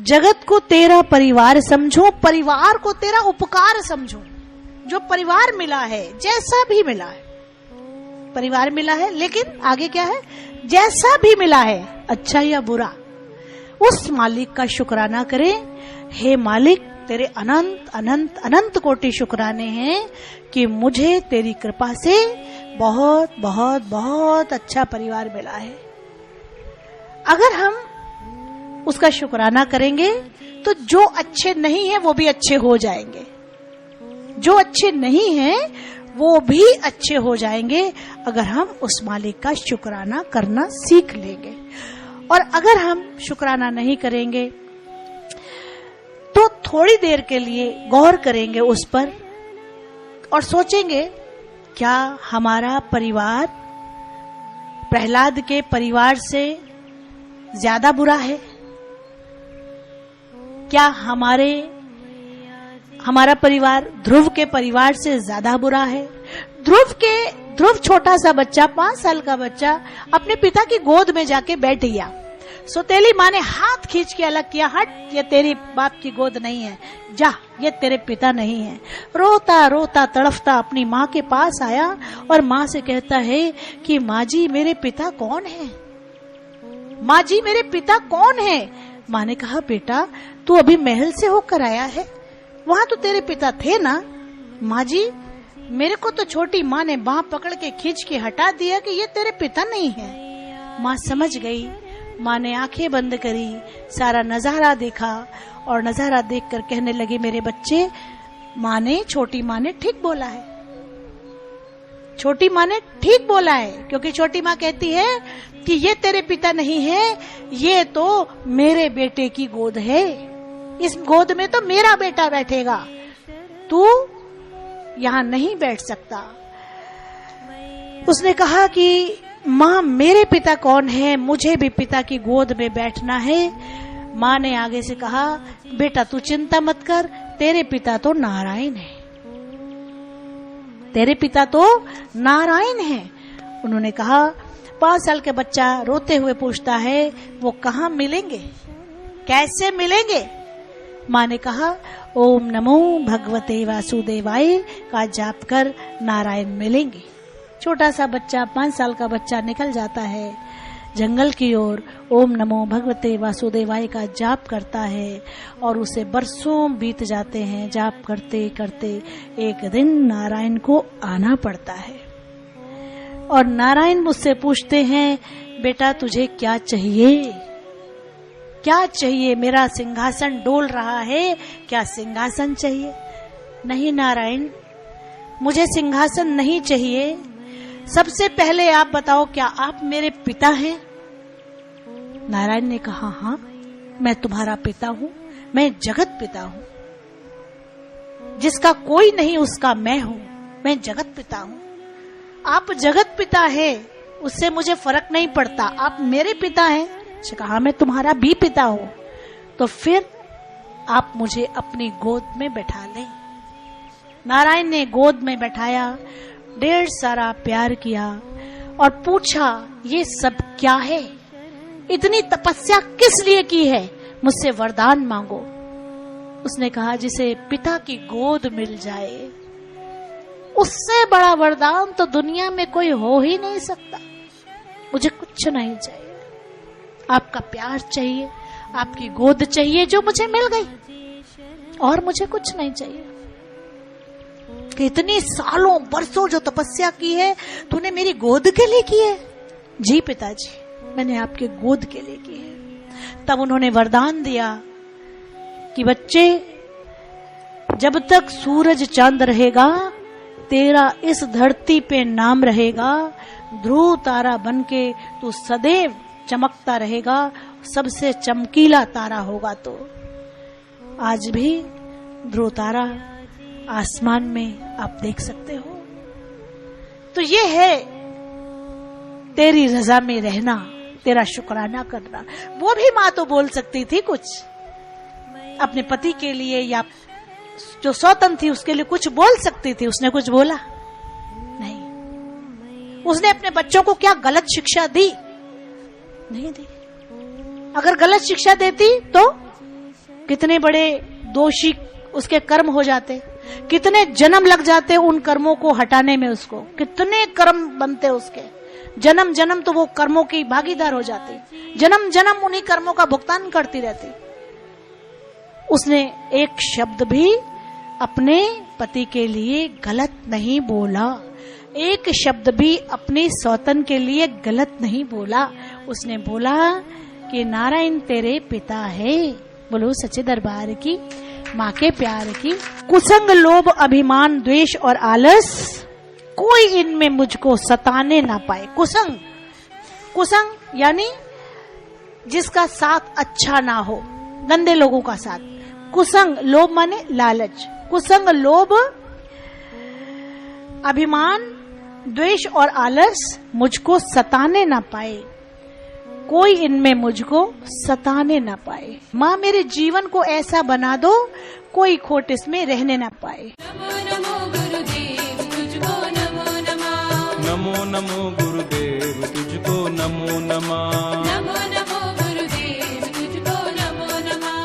जगत को तेरा परिवार समझो, परिवार को तेरा उपकार समझो। जो परिवार मिला है, जैसा भी मिला है, परिवार मिला है, लेकिन आगे क्या है, जैसा भी मिला है, अच्छा या बुरा, उस मालिक का शुक्राना करें। हे मालिक, तेरे अनंत अनंत अनंत कोटि शुक्राने हैं कि मुझे तेरी कृपा से बहुत बहुत बहुत अच्छा परिवार मिला है। अगर हम उसका शुक्राना करेंगे तो जो अच्छे नहीं है वो भी अच्छे हो जाएंगे, जो अच्छे नहीं हैं वो भी अच्छे हो जाएंगे, अगर हम उस मालिक का शुक्राना करना सीख लेंगे। और अगर हम शुक्राना नहीं करेंगे तो थोड़ी देर के लिए गौर करेंगे उस पर और सोचेंगे, क्या हमारा परिवार प्रहलाद के परिवार से ज्यादा बुरा है? क्या हमारा परिवार ध्रुव के परिवार से ज्यादा बुरा है? ध्रुव छोटा सा बच्चा, 5 साल का बच्चा, अपने पिता की गोद में जाके बैठ गया। सौतेली माँ ने हाथ खींच के अलग किया, हट, ये तेरी बाप की गोद नहीं है, जा, ये तेरे पिता नहीं है। रोता रोता तड़फता अपनी माँ के पास आया और माँ से कहता है कि माँ जी मेरे पिता कौन है? माँ जी मेरे पिता कौन है? माँ ने कहा, बेटा तू अभी महल से होकर आया है, वहां तो तेरे पिता थे ना। माँ जी मेरे को तो छोटी माँ ने बाँह पकड़ के खींच के हटा दिया कि ये तेरे पिता नहीं है। माँ समझ गई। माँ ने आंखें बंद करी, सारा नजारा देखा और नजारा देखकर कहने लगी, मेरे बच्चे, छोटी माँ ने ठीक बोला है, छोटी माँ ने ठीक बोला है, क्योंकि छोटी माँ कहती है कि ये तेरे पिता नहीं है, ये तो मेरे बेटे की गोद है, इस गोद में तो मेरा बेटा बैठेगा, तू यहाँ नहीं बैठ सकता। उसने कहा कि माँ मेरे पिता कौन है, मुझे भी पिता की गोद में बैठना है। माँ ने आगे से कहा, बेटा तू चिंता मत कर, तेरे पिता तो नारायण है, तेरे पिता तो नारायण है। उन्होंने कहा, 5 साल के बच्चा रोते हुए पूछता है, वो कहाँ मिलेंगे, कैसे मिलेंगे? माँ ने कहा, ओम नमो भगवते वासुदेवाय का जाप कर नारायण मिलेंगे। छोटा सा बच्चा, 5 साल का बच्चा निकल जाता है जंगल की ओर, ओम नमो भगवते वासुदेवाय का जाप करता है और उसे बरसों बीत जाते हैं। जाप करते करते एक दिन नारायण को आना पड़ता है और नारायण मुझसे पूछते हैं, बेटा तुझे क्या चाहिए, क्या चाहिए? मेरा सिंहासन डोल रहा है, क्या सिंहासन चाहिए? नहीं नारायण, मुझे सिंहासन नहीं चाहिए, सबसे पहले आप बताओ, क्या आप मेरे पिता हैं? नारायण ने कहा, हाँ मैं तुम्हारा पिता हूँ, मैं जगत पिता हूँ, जिसका कोई नहीं उसका मैं हूँ, मैं जगत पिता हूँ। आप जगत पिता है उससे मुझे फर्क नहीं पड़ता, आप मेरे पिता हैं। कहा, मैं तुम्हारा भी पिता हूँ, तो फिर आप मुझे अपनी गोद में बैठा लें। नारायण ने गोद में बैठाया, ढेर सारा प्यार किया और पूछा, ये सब क्या है, इतनी तपस्या किस लिए की है, मुझसे वरदान मांगो। उसने कहा, जिसे पिता की गोद मिल जाए उससे बड़ा वरदान तो दुनिया में कोई हो ही नहीं सकता। मुझे कुछ नहीं चाहिए, आपका प्यार चाहिए, आपकी गोद चाहिए जो मुझे मिल गई, और मुझे कुछ नहीं चाहिए। इतनी सालों बरसों जो तपस्या की है तूने मेरी गोद के लिए की है? जी पिताजी, मैंने आपके गोद के लिए की है। तब उन्होंने वरदान दिया कि बच्चे, जब तक सूरज चांद रहेगा तेरा इस धरती पे नाम रहेगा, ध्रुव तारा बनके तू सदैव चमकता रहेगा, सबसे चमकीला तारा होगा। तो आज भी ध्रुव तारा आसमान में आप देख सकते हो। तो ये है तेरी रजा में रहना, तेरा शुक्राना करना। वो भी माँ तो बोल सकती थी कुछ अपने पति के लिए, या जो सौतन थी उसके लिए कुछ बोल सकती थी। उसने कुछ बोला नहीं। उसने अपने बच्चों को क्या गलत शिक्षा दी? नहीं दी। अगर गलत शिक्षा देती तो कितने बड़े दोषी उसके कर्म हो जाते, कितने जन्म लग जाते उन कर्मों को हटाने में, उसको कितने कर्म बनते उसके, जन्म जन्म तो वो कर्मों की भागीदार हो जाती, जन्म जन्म उन्हीं कर्मों का भुगतान करती रहती। उसने एक शब्द भी अपने पति के लिए गलत नहीं बोला, एक शब्द भी अपनी सौतन के लिए गलत नहीं बोला। उसने बोला कि नारायण तेरे पिता है। बोलो सच्चे दरबार की, माँ के प्यार की। कुसंग लोभ अभिमान द्वेष और आलस, कोई इनमें मुझको सताने ना पाए। कुसंग, कुसंग यानी जिसका साथ अच्छा ना हो, गंदे लोगों का साथ। कुसंग, लोभ माने लालच, कुसंग लोभ अभिमान द्वेष और आलस मुझको सताने ना पाए, कोई इनमें मुझको सताने ना पाए। माँ मेरे जीवन को ऐसा बना दो कोई खोट इसमें रहने ना पाए। नमो नमो गुरुदेव तुझको नमो नमः, नमो नमो गुरुदेव तुझको नमो नमः, नमो नमो